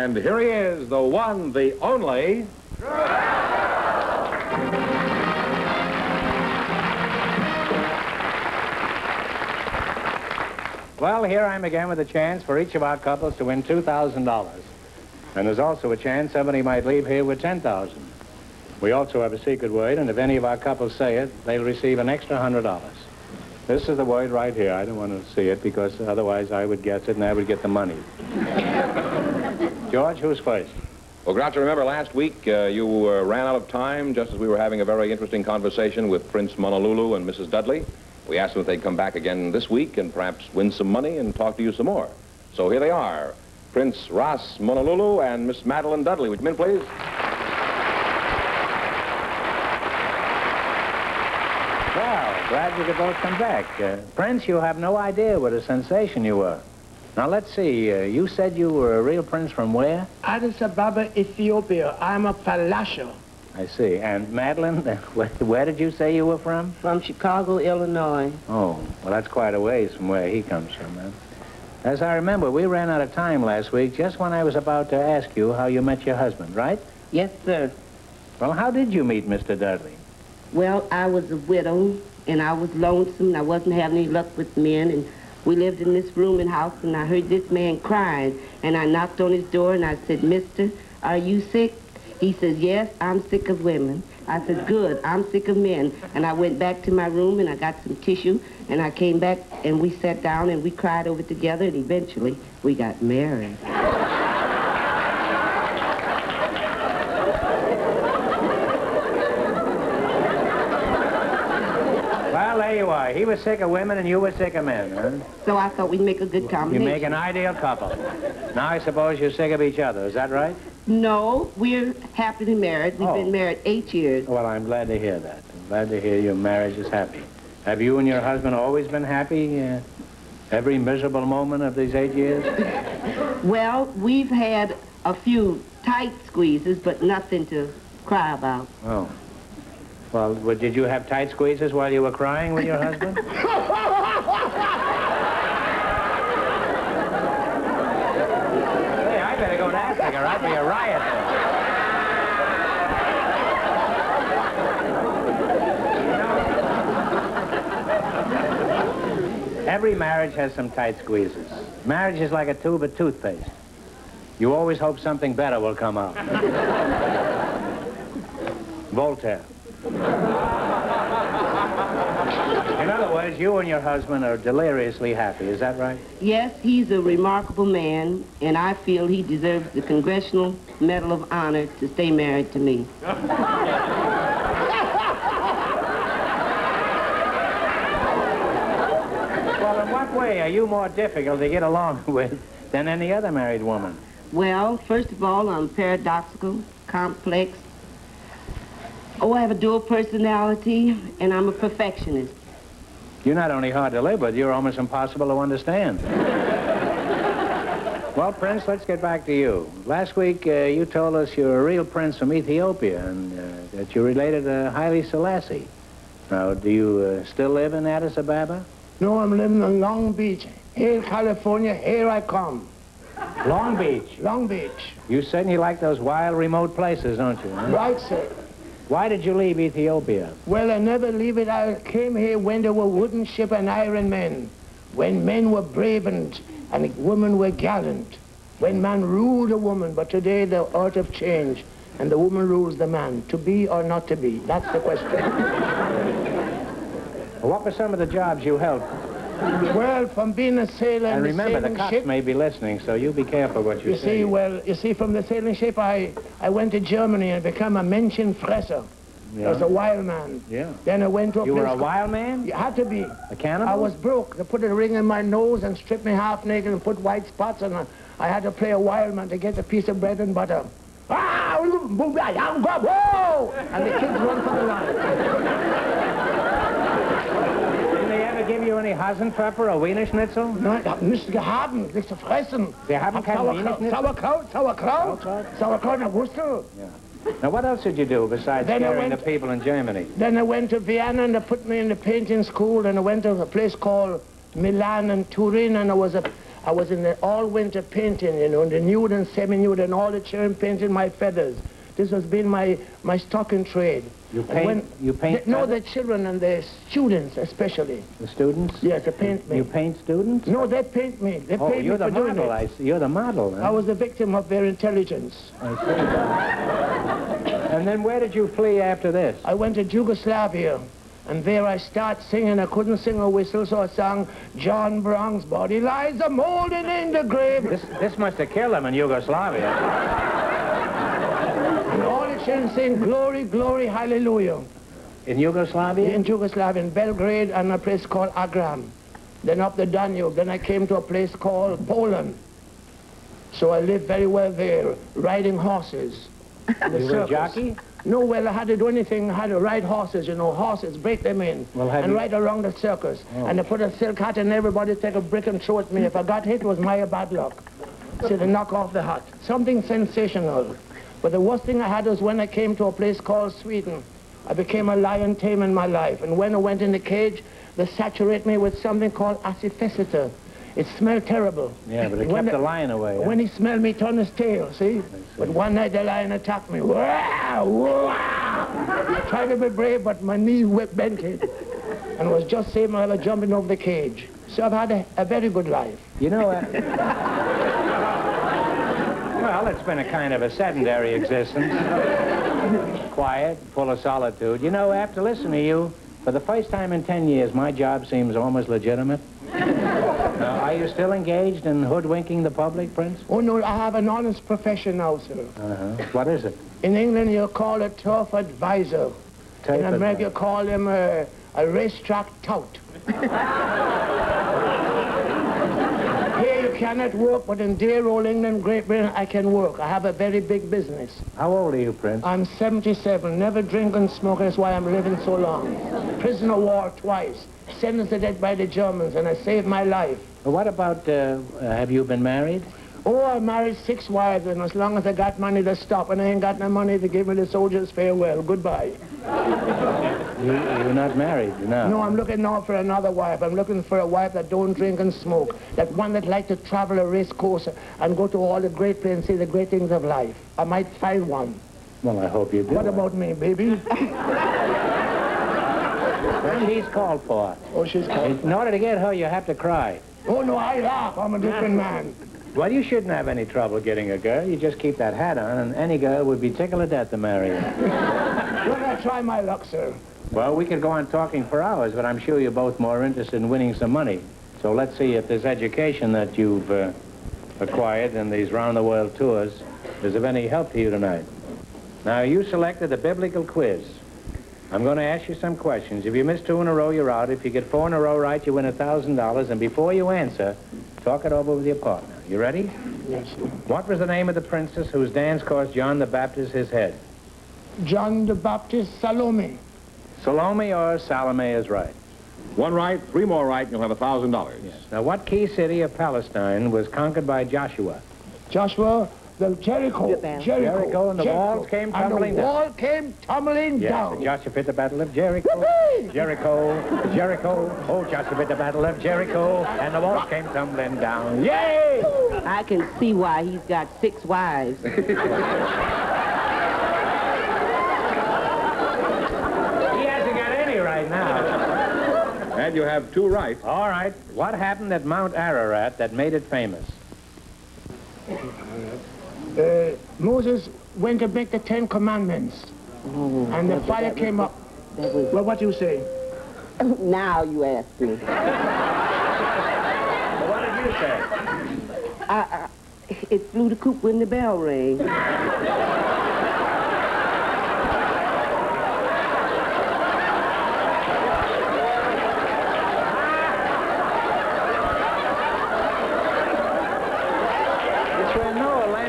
And here he is, the one, the only... Well, here I am again with a chance for each of our couples to win $2,000. And there's also a chance somebody might leave here with $10,000. We also have a secret word, and if any of our couples say it, they'll receive an extra $100. This is the word right here. I don't want to see it because otherwise I would guess it and I would get the money. George, who's first? Well, Groucho, remember last week you ran out of time just as we were having a very interesting conversation with Prince Monolulu and Mrs. Dudley. We asked them if they'd come back again this week and perhaps win some money and talk to you some more. So here they are, Prince Ras Monolulu and Miss Madeline Dudley. Would you come in, please? Well, glad you could both come back. Prince, you have no idea what a sensation you were. Now, let's see. You said you were a real prince from where? Addis Ababa, Ethiopia. I'm a Palasha. I see. And Madeline, where did you say you were from? From Chicago, Illinois. Oh, well, that's quite a ways from where he comes from, man. As I remember, we ran out of time last week just when I was about to ask you how you met your husband, right? Yes, sir. Well, how did you meet Mr. Dudley? Well, I was a widow, and I was lonesome, and I wasn't having any luck with men, and we lived in this rooming house, and I heard this man crying, and I knocked on his door, and I said, "Mister, are you sick?" He says, "Yes, I'm sick of women." I said, "Good, I'm sick of men." And I went back to my room, and I got some tissue, and I came back, and we sat down, and we cried over it together, and eventually we got married. Well, there you are. He was sick of women, and you were sick of men, huh? So I thought we'd make a good combination. You make an ideal couple. Now I suppose you're sick of each other. Is that right? No, we're happily married. We've been married 8 years. Well, I'm glad to hear that. I'm glad to hear your marriage is happy. Have you and your husband always been happy every miserable moment of these 8 years? Well, we've had a few tight squeezes, but nothing to cry about. Oh. Well, did you have tight squeezes while you were crying with your husband? Hey, I better go to Africa, or I'll be a riot there. Every marriage has some tight squeezes. Marriage is like a tube of toothpaste. You always hope something better will come out. Voltaire. In other words, you and your husband are deliriously happy. Is that right? Yes, he's a remarkable man, and I feel he deserves the Congressional Medal of Honor to stay married to me. Well, in what way are you more difficult to get along with than any other married woman? Well, first of all, I'm paradoxical, complex. Oh, I have a dual personality, and I'm a perfectionist. You're not only hard to live with, you're almost impossible to understand. Well, Prince, let's get back to you. Last week, you told us you're a real prince from Ethiopia and that you're related to Haile Selassie. Now, do you still live in Addis Ababa? No, I'm living in Long Beach. Here, California, here I come. Long Beach? Long Beach. You certainly like those wild, remote places, don't you? Huh? Right, sir. Why did you leave Ethiopia? Well, I never leave it. I came here when there were wooden ship and iron men. When men were brave and women were gallant. When man ruled a woman, but today the art of change, and the woman rules the man. To be or not to be, that's the question. What were some of the jobs you held? Well, from being a sailor And in remember, the the sailing cops ship, may be listening, so you be careful what you say. you see, from the sailing ship, I went to Germany and became a Menschenfresser. Yeah. I was a wild man. Yeah. Then I went to a You were place a wild man? You had to be. A cannibal? I was broke. They put a ring in my nose and stripped me half naked and put white spots on. I had to play a wild man to get a piece of bread and butter. Ah! Whoa! And the kids run for the line. Did they ever give you any Hasenpfeffer or Wiener Schnitzel? Nein, das müsst ihr haben, nicht zu fressen. Sie haben kein Wiener Schnitzel? Sauerkraut, na Wurzel. Yeah. Now, what else did you do besides scaring the people in Germany? Then I went to Vienna and they put me in the painting school, and I went to a place called Milan and Turin, and I was a I was in the all-winter painting, you know, in the nude and semi-nude and all the children painting my feathers. This has been my stock in trade. You paint No, the children and the students especially. the students? Yes, they paint me. You paint students? No, they paint me. They Oh, paint you're me the for doing model. it. I see. You're the model. Then. I was the victim of their intelligence. I see. And then where did you flee after this? I went to Yugoslavia, and there I start singing. I couldn't sing a whistle, so I sang John Brown's body lies a molding in the grave. This must have killed him in Yugoslavia. And all the children sing glory, glory, hallelujah. In Yugoslavia? In Yugoslavia, in Belgrade, and a place called Agram. Then up the Danube. Then I came to a place called Poland. So I lived very well there, riding horses. You were a jockey? No, well, I had to do anything. I had to ride horses, you know, horses, break them in, and ride around the circus. Oh. And I put a silk hat and everybody take a brick and throw at me. If I got hit, it was my bad luck. So they knock off the hat. Something sensational. But the worst thing I had was when I came to a place called Sweden. I became a lion tame in my life. And when I went in the cage, they saturate me with something called acifesita. It smelled terrible. Yeah, but it kept the lion away. When he smelled me, turn his tail, see? But one night the lion attacked me. Wow, wow. I tried to be brave, but my knee bent it. And was just saving while I was jumping over the cage. So I've had a very good life. You know, well, it's been a kind of a sedentary existence. Quiet, full of solitude. You know, after listening to you, for the first time in 10 years, my job seems almost legitimate. Are you still engaged in hoodwinking the public, Prince? Oh, no, I have an honest profession now, sir. What is it? In England, you call it turf advisor. In America, you call him a racetrack tout. Here you cannot work, but in dear old England, Great Britain, I can work. I have a very big business. How old are you, Prince? I'm 77, never drink and smoke, that's why I'm living so long. Prisoner of war twice, sentenced to death by the Germans, and I saved my life. Well, what about, have you been married? Oh, I married 6 wives, and as long as I got money to stop, and I ain't got no money to give me the soldier's farewell. Goodbye. You're not married, no? No, I'm looking now for another wife. I'm looking for a wife that don't drink and smoke, that one that like to travel a race course and go to all the great places and see the great things of life. I might find one. Well, I hope you do. What about me, baby? Well, she's called for. Oh, she's called. In order to get her, you have to cry. Oh, no, I laugh. I'm a different man. Well, you shouldn't have any trouble getting a girl. You just keep that hat on, and any girl would be tickled to death to marry you. Well, I'll try my luck, sir. Well, we could go on talking for hours, but I'm sure you're both more interested in winning some money. So let's see if this education that you've acquired in these round-the-world tours is of any help to you tonight. Now, you selected the biblical quiz. I'm going to ask you some questions. If you miss 2 in a row, you're out. If you get 4 in a row right, you win $1,000. And before you answer, talk it over with your partner. You ready? Yes, sir. What was the name of the princess whose dance cost John the Baptist his head? John the Baptist, Salome. Salome or Salome is right. 1 right, 3 more right, and you'll have $1,000. Yes. Now, what key city of Palestine was conquered by Joshua? Joshua, the Jericho. Jericho, and the walls came tumbling down. And the wall came tumbling down. Yes, Joshua fit the battle of Jericho. Whoopee! Jericho, Jericho. Oh, Joshua fit the battle of Jericho, and the walls came tumbling down. Yay! I can see why he's got 6 wives. He hasn't got any right now. And you have 2 right. All right. What happened at Mount Ararat that made it famous? Moses went to make the 10 Commandments, and the fire came up. Well, what do you say? Now you ask me. Well, what did you say? It flew the coop when the bell rang.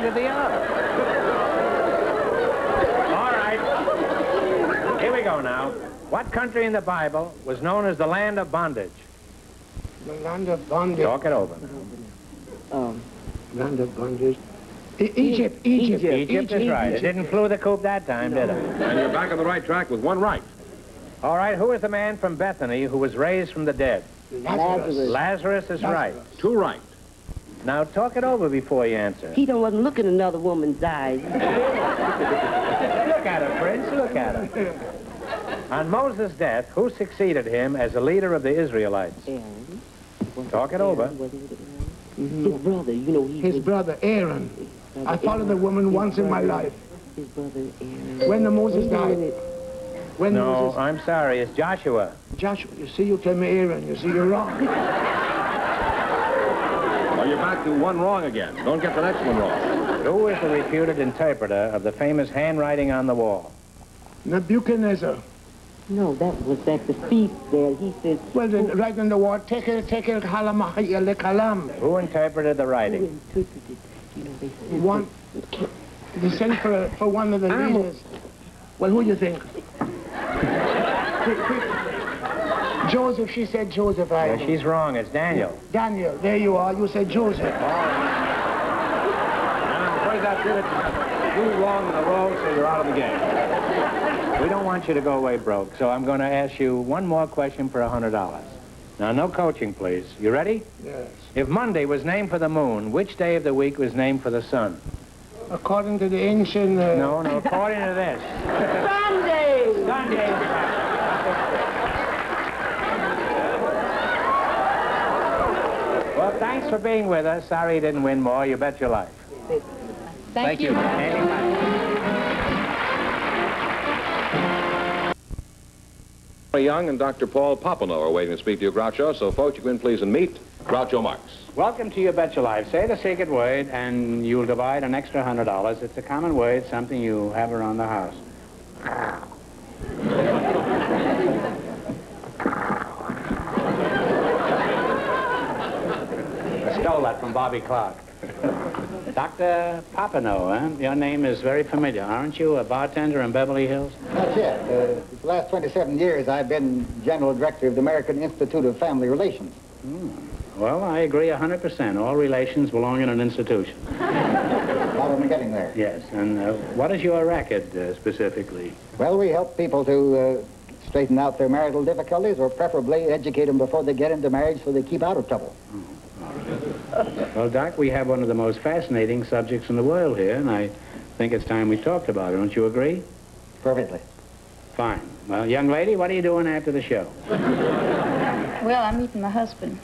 The other. All right. Here we go now. What country in the Bible was known as the land of bondage? The land of bondage. Talk it over. Land of bondage. Egypt. Egypt is right. It didn't flew the coop that time, did it? And you're back on the right track with 1 right. All right. Who is the man from Bethany who was raised from the dead? Lazarus. Lazarus is right. 2 right. Now, talk it over before you answer. He don't want to look in another woman's eyes. Look at her, Prince. Look at her. On Moses' death, who succeeded him as the leader of the Israelites? Aaron. Talk it over. His brother, you know, His brother, Aaron. I followed the woman once in my life. His brother, Aaron. When the Moses died. When No, Moses... I'm sorry. It's Joshua. Joshua, you see, you tell me Aaron. You see, you're wrong. Well, you're back to one wrong again. Don't get the next one wrong. Who is the reputed interpreter of the famous handwriting on the wall? Nebuchadnezzar. No, that was at the feast there. He said... Well, then, right in the wall, take it, kalam. Who interpreted the Who writing? interpreted? You know, they said... One, they sent for one of the leaders. Well, who do you think? Quick. Joseph, she said Joseph. Yeah, she's wrong. It's Daniel. Daniel, there you are. You said Joseph. Now, where's that did it? 2 wrong in a row, so you're out of the game. We don't want you to go away broke, so I'm going to ask you one more question for $100. Now, no coaching, please. You ready? Yes. If Monday was named for the moon, which day of the week was named for the sun? According to the ancient... No, according to this. Sunday! Sunday. Well, thanks for being with us. Sorry you didn't win more. You bet your life. Thank you. Young and Dr. Paul Popenoe are waiting to speak to you, Groucho. So, folks, you can please and meet Groucho Marx. Welcome to You Bet Your Life. Say the secret word, and you'll divide an extra $100. It's a common word, something you have around the house. I stole that from Bobby Clark. Dr. Popenoe, huh? Your name is very familiar. Aren't you a bartender in Beverly Hills? That's it. For the last 27 years, I've been General Director of the American Institute of Family Relations. Well, I agree 100%. All relations belong in an institution. Not only getting there. Yes, and what is your racket specifically? Well, we help people to straighten out their marital difficulties, or preferably educate them before they get into marriage so they keep out of trouble. Well, Doc, we have one of the most fascinating subjects in the world here, and I think it's time we talked about it. Don't you agree? Perfectly. Fine. Well, young lady, what are you doing after the show? Well, I'm meeting my husband.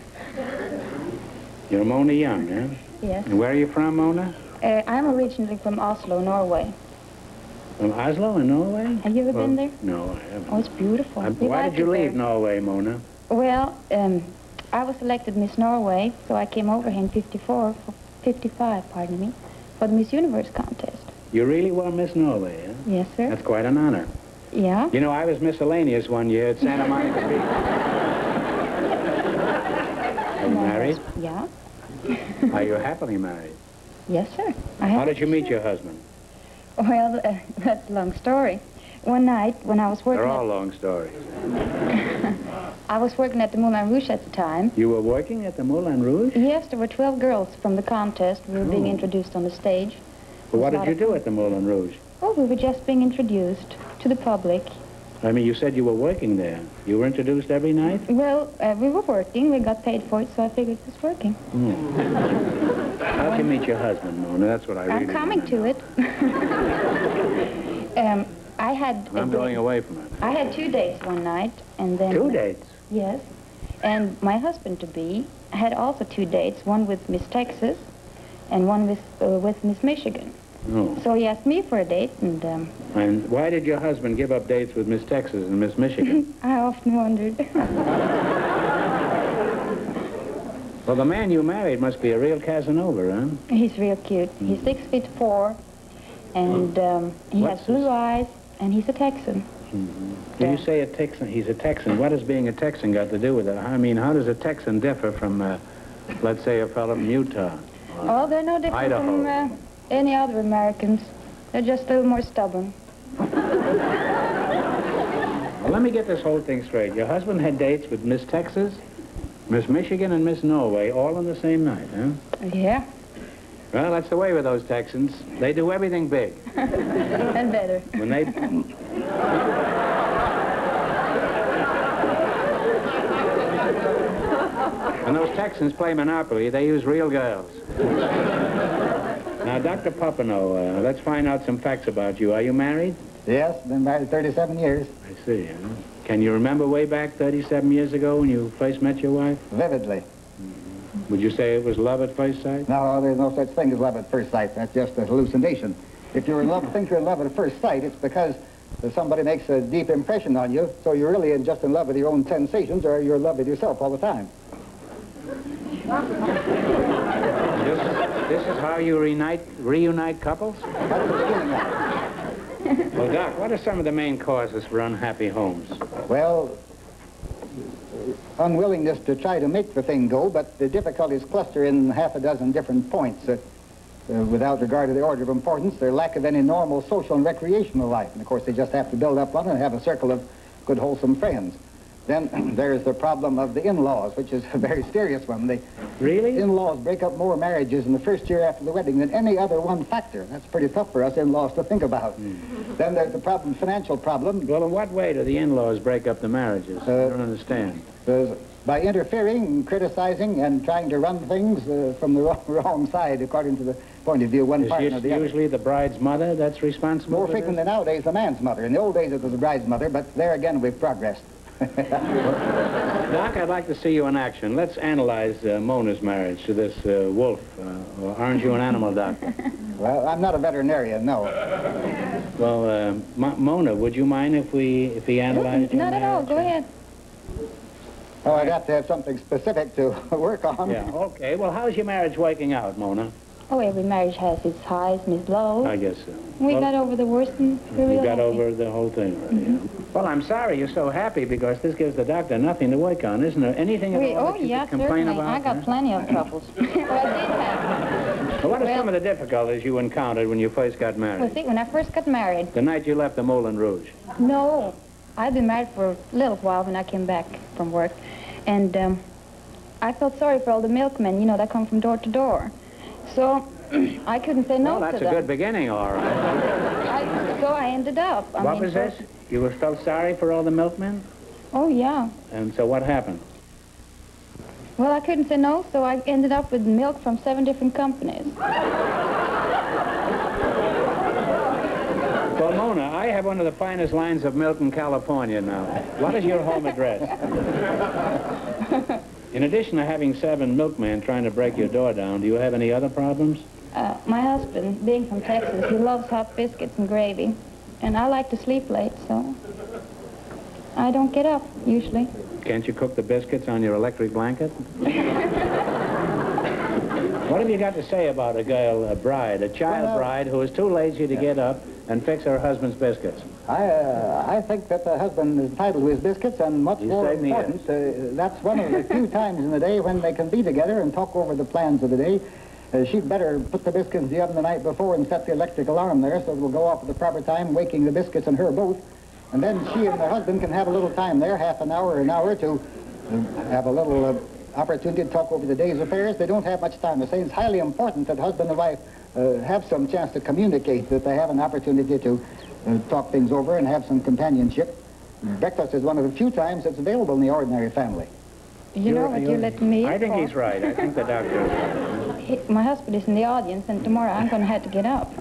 You're Mona Young, huh? Yes. And where are you from, Mona? I'm originally from Oslo, Norway. From Oslo in Norway? Have you ever been there? No, I haven't. Oh, it's beautiful. We Why like did you it leave there. Norway, Mona? Well, I was elected Miss Norway, so I came over here in 55, pardon me, for the Miss Universe contest. You really were Miss Norway, huh? Yes, sir. That's quite an honor. Yeah? You know, I was miscellaneous one year at Santa Monica Beach. Are you married? Yeah. Are you happily married? Yes, sir. How did you meet your husband? Well, that's a long story. One night, when I was working They're all long stories. I was working at the Moulin Rouge at the time. You were working at the Moulin Rouge? Yes, there were 12 girls from the contest. We were being introduced on the stage. Well, what did you do at the Moulin Rouge? Oh, we were just being introduced to the public. I mean, you said you were working there. You were introduced every night? Well, we were working. We got paid for it, so I figured it was working. How'd you meet your husband, Mona? That's what I really I'm coming to it. I had... I'm going away from it. I had 2 dates one night, and then... 2 dates? Yes. And my husband-to-be had also 2 dates, one with Miss Texas and one with Miss Michigan. Oh. So he asked me for a date, and... And why did your husband give up dates with Miss Texas and Miss Michigan? I often wondered. Well, the man you married must be a real Casanova, huh? He's real cute. He's 6'4", and he has blue eyes, and he's a Texan. When you say a Texan, he's a Texan. What has being a Texan got to do with it? I mean, how does a Texan differ from, let's say, a fellow from Utah? Oh, they're no different Idaho. from any other Americans. They're just a little more stubborn. Well, let me get this whole thing straight. Your husband had dates with Miss Texas, Miss Michigan, and Miss Norway all on the same night, huh? Yeah, Well, that's the way with those Texans. They do everything big. and better. When they... When those Texans play Monopoly, they use real girls. Now, Dr. Popenow, let's find out some facts about you. Are you married? Yes, been married 37 years. I see. Huh? Can you remember way back 37 years ago when you first met your wife? Vividly. Would you say it was love at first sight? No, there's no such thing as love at first sight. That's just a hallucination. If you're in love, think you're in love at first sight, it's because somebody makes a deep impression on you, so you're really just in love with your own sensations, or you're in love with yourself all the time. This is how you reunite couples? That's the beginning of it. Well, Doc, what are some of the main causes for unhappy homes? Well, unwillingness to try to make the thing go, but the difficulties cluster in half a dozen different points. Without regard to the order of importance, their lack of any normal social and recreational life. And of course, they just have to build up one and have a circle of good, wholesome friends. Then there's the problem of the in-laws, which is a very serious one. The in-laws break up more marriages in the first year after the wedding than any other one factor. That's pretty tough for us in-laws to think about. Then there's the financial problem. Well, in what way do the in-laws break up the marriages? I don't understand. By interfering, criticizing, and trying to run things from the wrong side, according to the point of view of one partner or the other. Usually the bride's mother that's responsible More for frequently nowadays, the man's mother. In the old days, it was the bride's mother, but there again, we've progressed. Doc, I'd like to see you in action. Let's analyze Mona's marriage to this wolf. Aren't you an animal doctor? Well, I'm not a veterinarian, no. Well, Mona, would you mind if he analyzed your Not at all. marriage? Go ahead. Oh, I'd have to have something specific to work on. Yeah, okay. Well, how's your marriage working out, Mona? Oh, every marriage has its highs and its lows. I guess so. We got over the worst and we're real You got happy. over the whole thing already. Yeah. Well, I'm sorry you're so happy because this gives the doctor nothing to work on. Isn't there anything at all that you yeah, could complain certainly. about? I got plenty of troubles. Well, I did have. Well, what are some of the difficulties you encountered when you first got married? Well, see, when I first got married, The night you left the Moulin Rouge. no, I'd been married for a little while when I came back from work. And I felt sorry for all the milkmen, you know, that come from door to door. So I couldn't say no Well, that's to a them. good beginning, all right. So I ended up. What was this? You felt sorry for all the milkmen? Oh, yeah. And so what happened? Well, I couldn't say no, so I ended up with milk from 7 different companies. Well, Mona, I have one of the finest lines of milk in California now. What is your home address? In addition to having 7 milkmen trying to break your door down, do you have any other problems? My husband, being from Texas, he loves hot biscuits and gravy. And I like to sleep late, so I don't get up, usually. Can't you cook the biscuits on your electric blanket? What have you got to say about a girl, a bride, a child bride, who is too lazy to get up and fix her husband's biscuits? I think that the husband is entitled to his biscuits, and much more certainly important, that's one of the few times in the day when they can be together and talk over the plans of the day. She'd better put the biscuits in the oven the night before and set the electric alarm there so it will go off at the proper time, waking the biscuits and her both. And then she and the husband can have a little time there, half an hour or an hour, to have a little opportunity to talk over the day's affairs. They don't have much time. I say it's highly important that husband and wife have some chance to communicate, that they have an opportunity to talk things over and have some companionship. Breakfast is one of the few times that's available in the ordinary family. You know what you let me in I think for? he's right. I think the doctor is right. My husband is in the audience, and tomorrow I'm going to have to get up.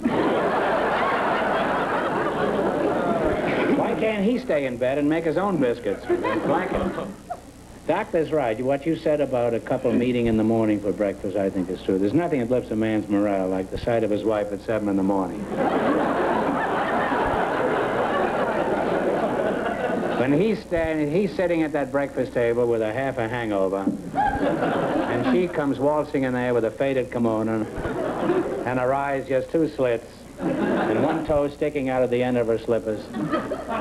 Why can't he stay in bed and make his own biscuits? Blanket. Doctor's right. What you said about a couple meeting in the morning for breakfast, I think is true. There's nothing that lifts a man's morale like the sight of his wife at 7 in the morning. When he's sitting at that breakfast table with a half a hangover, and she comes waltzing in there with a faded kimono, and her eyes just 2 slits, and one toe sticking out of the end of her slippers.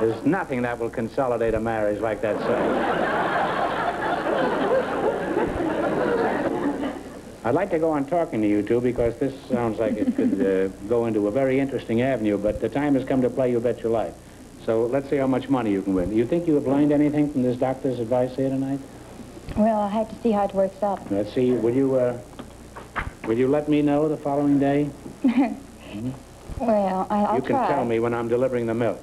There's nothing that will consolidate a marriage like that sight. I'd like to go on talking to you two because this sounds like it could go into a very interesting avenue, but the time has come to play You Bet Your Life. So let's see how much money you can win. Do you think you have learned anything from this doctor's advice here tonight? Well, I have to see how it works out. Let's see. Will you let me know the following day? Well, I'll You can try. tell me when I'm delivering the milk.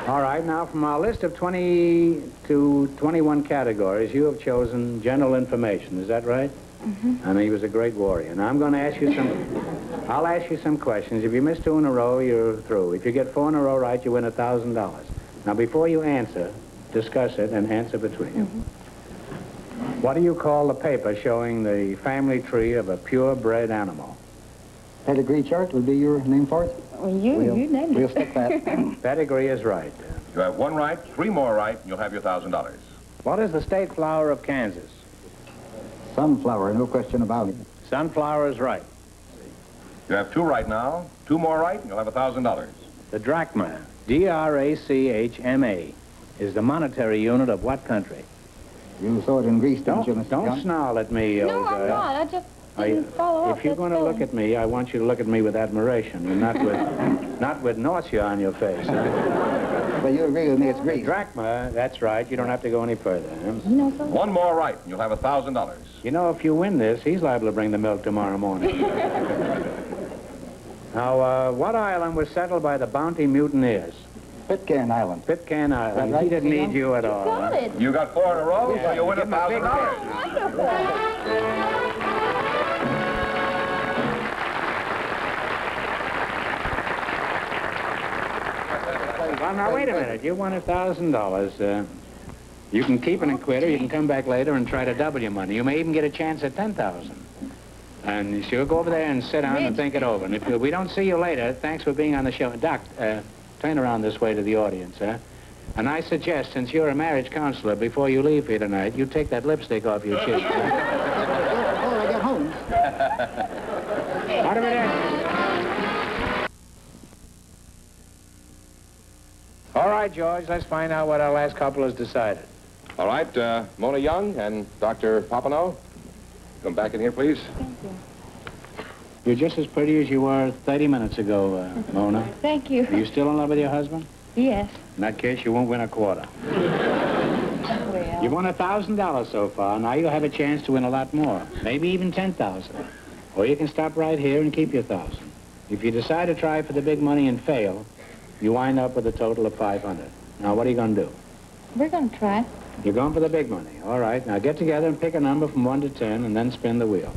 All right, now from our list of 20 to 21 categories, you have chosen general information. Is that right? Mm-hmm. And he was a great warrior. Now I'm going to ask you some... I'll ask you some questions. If you miss 2 in a row, you're through. If you get 4 in a row right, you win $1,000. Now before you answer, discuss it and answer between you. Mm-hmm. What do you call the paper showing the family tree of a purebred animal? Pedigree chart would be your name for it? Well, you named it. We'll stick that. Pedigree is right. You have 1 right, 3 more right, and you'll have your $1,000. What is the state flower of Kansas? Sunflower, no question about it. Sunflower is right. You have 2 right now, 2 more right, and you'll have $1,000. The drachma, D-R-A-C-H-M-A, is the monetary unit of what country? You saw it in Greece, didn't you, Mr. Don't Young? snarl at me, No, old I'm not. I just didn't follow up. If you're going to look at me, I want you to look at me with admiration, and not with nausea on your face. But you agree with me, it's Greece. Drachma, that's right. You don't have to go any further. Huh? You know something? 1 more right, and you'll have $1,000. You know, if you win this, he's liable to bring the milk tomorrow morning. Now, what island was settled by the Bounty mutineers? Pitcairn Island. Pitcairn Island. Right, He didn't Ian? need you at all. Got Huh? it. You got 4 in a row, Yeah, so you win give him a big $1,000. Wonderful. Well, now, wait a minute. You won $1,000. You can keep it and quit, or you can come back later and try to double your money. You may even get a chance at $10,000. And so you'll go over there and sit down and think it over. And if we don't see you later, thanks for being on the show. Doc, turn around this way to the audience, huh? And I suggest, since you're a marriage counselor, before you leave here tonight, you take that lipstick off your cheek. Before I get home. What of it is? All right, George, let's find out what our last couple has decided. All right, Mona Young and Dr. Popenoe, come back in here, please. Thank you. You're just as pretty as you were 30 minutes ago, Mona. Thank you. Are you still in love with your husband? Yes. In that case, you won't win a quarter. Well. You've won $1,000 so far. Now you'll have a chance to win a lot more, maybe even 10,000. Or you can stop right here and keep your 1,000. If you decide to try for the big money and fail, you wind up with a total of 500. Now, what are you going to do? We're going to try. You're going for the big money. All right. Now, get together and pick a number from 1 to 10, and then spin the wheel.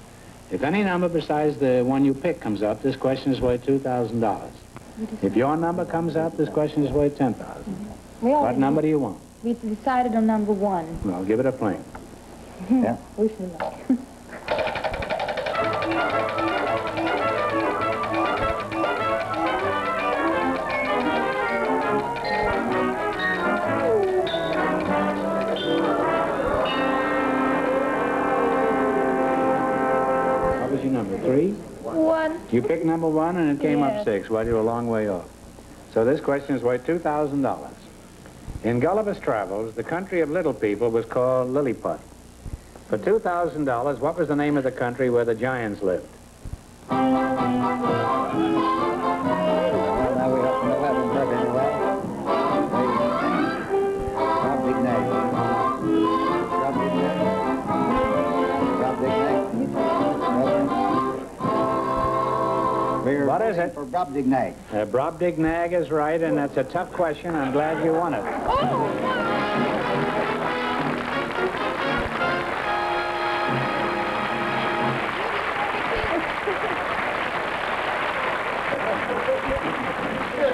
If any number besides the one you pick comes up, this question is worth $2,000. If your number comes up, this question is worth $10,000. What number do you want? We decided on number 1. Well, give it a fling. Yeah. Wish me luck. What was your number, 3? 1. You picked number 1, and it came up Yes. 6. Well, you're a long way off. So this question is worth $2,000. In Gulliver's Travels, the country of little people was called Lilliput. For $2,000, what was the name of the country where the giants lived? Well, now we have to know that one perfectly well. Brobdingnag. Brobdingnag. Brobdingnag. What is it? For Brobdingnag. Brobdingnag is right, and that's a tough question. I'm glad you won it.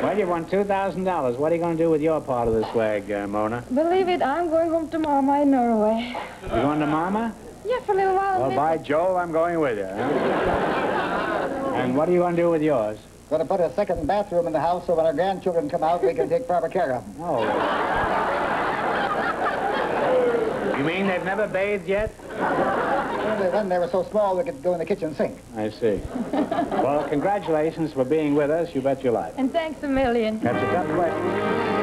Well, you won $2,000. What are you going to do with your part of the swag, Mona? Believe it, I'm going home tomorrow night in Norway. You going to Mama? Yeah, for a little while. Well, by Jove, I'm going with you. Huh? And what are you going to do with yours? Going to put a second bathroom in the house so when our grandchildren come out, we can take proper care of them. Oh. You mean they've never bathed yet? When they were so small, we could go in the kitchen sink. I see. Well, congratulations for being with us. You bet your life. And thanks a million. That's a tough question.